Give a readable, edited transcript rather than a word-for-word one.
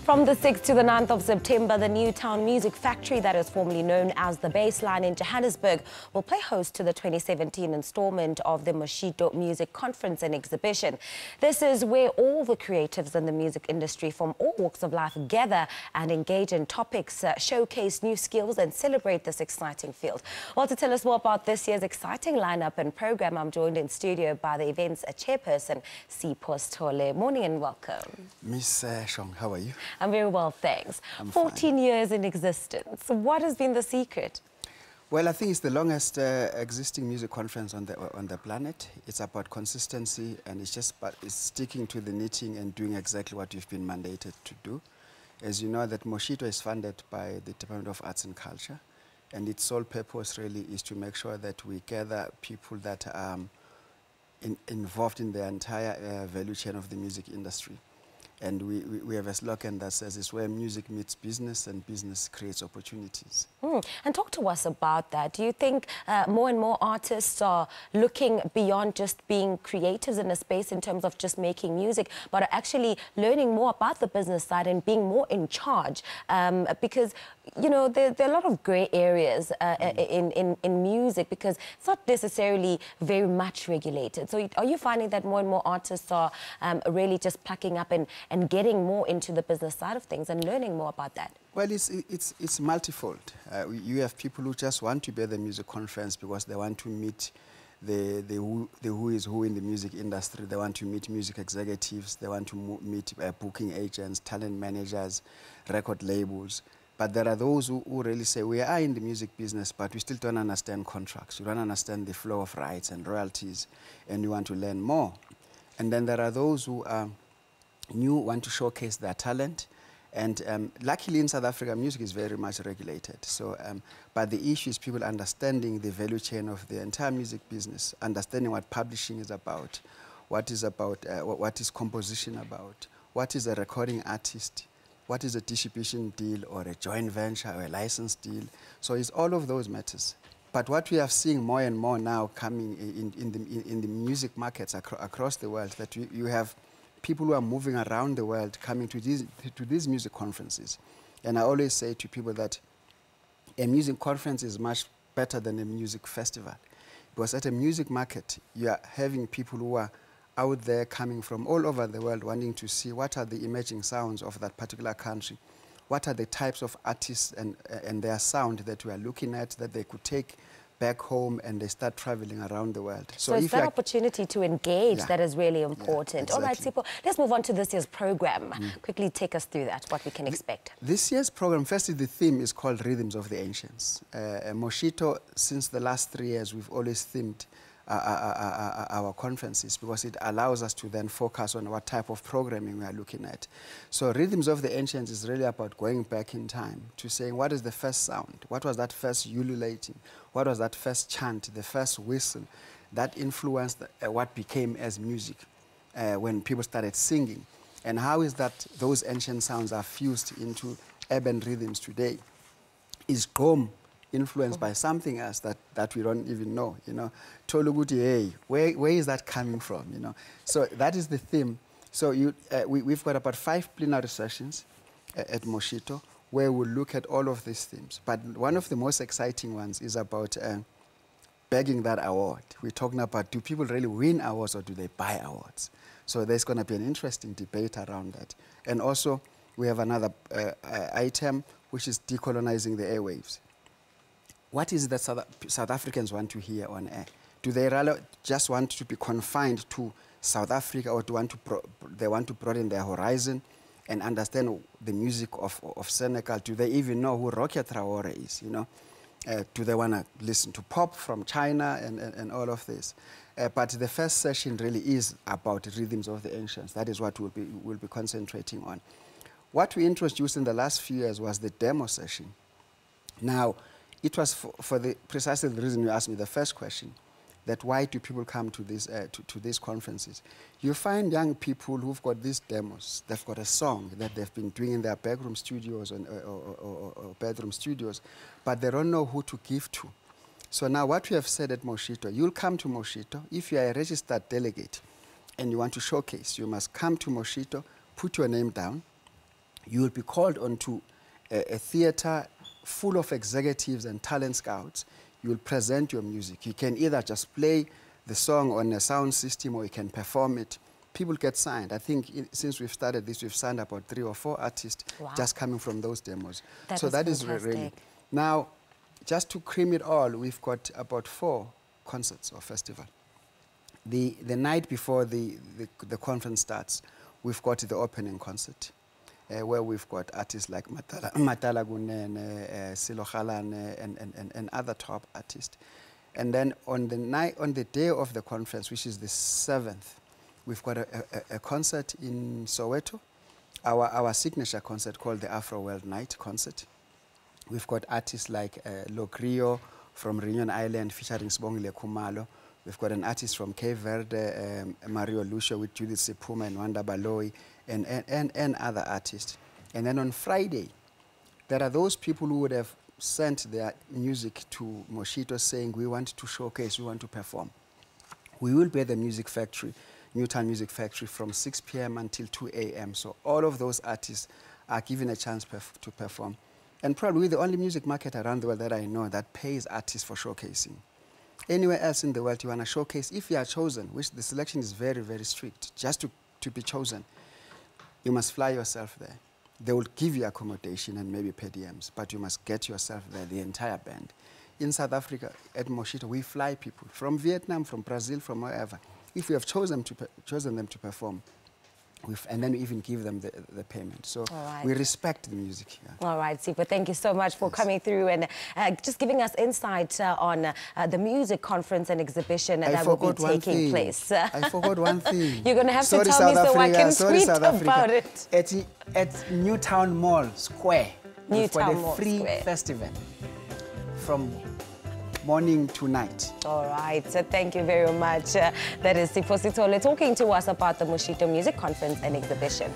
From the 6th to the 9th of September, the Newtown Music Factory, that is formerly known as the Bassline in Johannesburg, will play host to the 2017 installment of the Moshito Music Conference and Exhibition. This is where all the creatives in the music industry from all walks of life gather and engage in topics, showcase new skills and celebrate this exciting field. Well, to tell us more about this year's exciting lineup and program, I'm joined in studio by the event's chairperson, Sipho Sithole. Morning and welcome. Miss Shong, how are you? I'm very well, thanks. I'm 14 years in existence. What has been the secret? Well, I think it's the longest existing music conference on the planet. It's about consistency, and it's sticking to the knitting and doing exactly what you've been mandated to do. As you know, that Moshito is funded by the Department of Arts and Culture, and its sole purpose really is to make sure that we gather people that are involved in the entire value chain of the music industry. And we have a slogan that says it's where music meets business and business creates opportunities. And talk to us about that. Do you think more and more artists are looking beyond just being creatives in a space in terms of just making music, but are actually learning more about the business side and being more in charge? Because, you know, there are a lot of grey areas in music because it's not necessarily very much regulated. So are you finding that more and more artists are really just plucking up and getting more into the business side of things and learning more about that? Well, it's multifold. You have people who just want to be at the music conference because they want to meet the who is who in the music industry. They want to meet music executives. They want to meet booking agents, talent managers, record labels. But there are those who really say, we are in the music business, but we still don't understand contracts. We don't understand the flow of rights and royalties, and we want to learn more. And then there are those who want to showcase their talent. And luckily in South Africa, music is very much regulated. So, but the issue is people understanding the value chain of the entire music business, understanding what publishing is about, what is composition about, what is a recording artist, what is a distribution deal or a joint venture or a license deal. So it's all of those matters. But what we are seeing more and more now coming in the music markets across the world, that you have people who are moving around the world coming to these music conferences. And I always say to people that a music conference is much better than a music festival. Because at a music market, you are having people who are out there coming from all over the world wanting to see what are the emerging sounds of that particular country, what are the types of artists and their sound that we are looking at that they could take back home, and they start traveling around the world. So it's that opportunity to engage that is really important. Yeah, exactly. All right, Sipho, let's move on to this year's program. Quickly take us through that, what we can expect. This year's program, firstly, the theme is called Rhythms of the Ancients. Moshito, since the last 3 years, we've always themed our conferences because it allows us to then focus on what type of programming we are looking at. So Rhythms of the Ancients is really about going back in time to saying what is the first sound, what was that first ululating, what was that first chant, the first whistle that influenced what became as music when people started singing, and how is that those ancient sounds are fused into urban rhythms today. Is Gqom influenced by something else that we don't even know, you know? Toluguti, hey, where is that coming from, you know? So that is the theme. So we've got about 5 plenary sessions at Moshito where we'll look at all of these themes. But one of the most exciting ones is about bagging that award. We're talking about, do people really win awards or do they buy awards? So there's going to be an interesting debate around that. And also, we have another item, which is decolonizing the airwaves. What is it that South Africans want to hear on air? Do they really just want to be confined to South Africa, or they want to broaden their horizon and understand the music of Senegal? Do they even know who Rokia Traore is, you know? Do they want to listen to pop from China and all of this? But the first session really is about Rhythms of the Ancients. That is what we'll be concentrating on. What we introduced in the last few years was the demo session. Now, it was for precisely the reason you asked me the first question, that why do people come to these conferences? You find young people who've got these demos, they've got a song that they've been doing in their bedroom studios or bedroom studios, but they don't know who to give to. So now what we have said at Moshito, you'll come to Moshito. If you are a registered delegate and you want to showcase, you must come to Moshito, put your name down, you will be called onto a theater full of executives and talent scouts. You will present your music. You can either just play the song on a sound system or you can perform it. People get signed. I think since we've started this, we've signed about 3 or 4 artists just coming from those demos. So that is really. Now, just to cream it all, we've got about 4 concerts or festival. The night before the conference starts, we've got the opening concert, where we've got artists like Matala Gunene, Silo Khalane, and other top artists. And then on the day of the conference, which is the 7th, we've got a concert in Soweto, our signature concert called the Afro World Night concert. We've got artists like Logrio from Reunion Island featuring Sibongile Khumalo. We've got an artist from Cape Verde, Mario Lucio with Judith Sepuma and Wanda Baloyi, and other artists. And then on Friday, there are those people who would have sent their music to Moshito saying, we want to showcase, we want to perform. We will be at the Music Factory, Newtown Music Factory, from 6 p.m. until 2 a.m. So all of those artists are given a chance to perform. And probably the only music market around the world that I know that pays artists for showcasing. Anywhere else in the world you want to showcase, if you are chosen, which the selection is very, very strict, just to be chosen, you must fly yourself there. They will give you accommodation and maybe per diems, but you must get yourself there, the entire band. In South Africa, at Moshito, we fly people from Vietnam, from Brazil, from wherever. If we have chosen them to perform, and then we even give them the payment. So we respect the music. Yeah. All right, Sipho, thank you so much for coming through and just giving us insight on the music conference and exhibition that will be taking place. I forgot one thing. You're going to have to tell me so I can tweet about it. At Newtown Mall Square, we've got a free Square festival from morning to night. All right, so thank you very much. That is Sipho Sithole talking to us about the Moshito Music Conference and Exhibition.